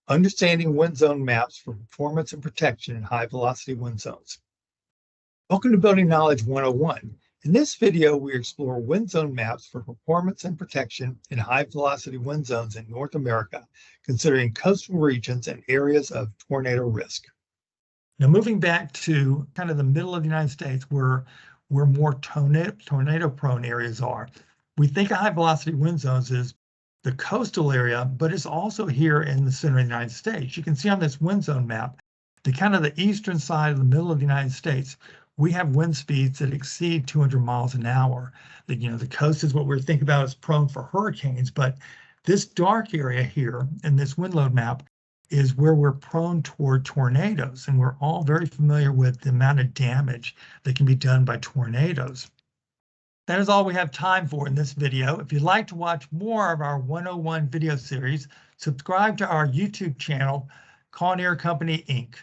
Understanding wind zone maps for performance and protection in high velocity wind zones. Welcome to Building Knowledge 101. In this video, we explore wind zone maps for performance and protection in high velocity wind zones in North America, considering coastal regions and areas of tornado risk. Now, moving back to kind of the middle of the United States where more tornado prone areas are, we think of high velocity wind zones as the coastal area, but it's also here in the center of the United States. You can see on this wind zone map, the kind of the eastern side of the middle of the United States, we have wind speeds that exceed 200 miles an hour. The coast is what we're thinking about as prone for hurricanes, but this dark area here in this wind load map is where we're prone toward tornadoes. And we're all very familiar with the amount of damage that can be done by tornadoes. That is all we have time for in this video. If you'd like to watch more of our 101 video series, subscribe to our YouTube channel, Kawneer Company, Inc.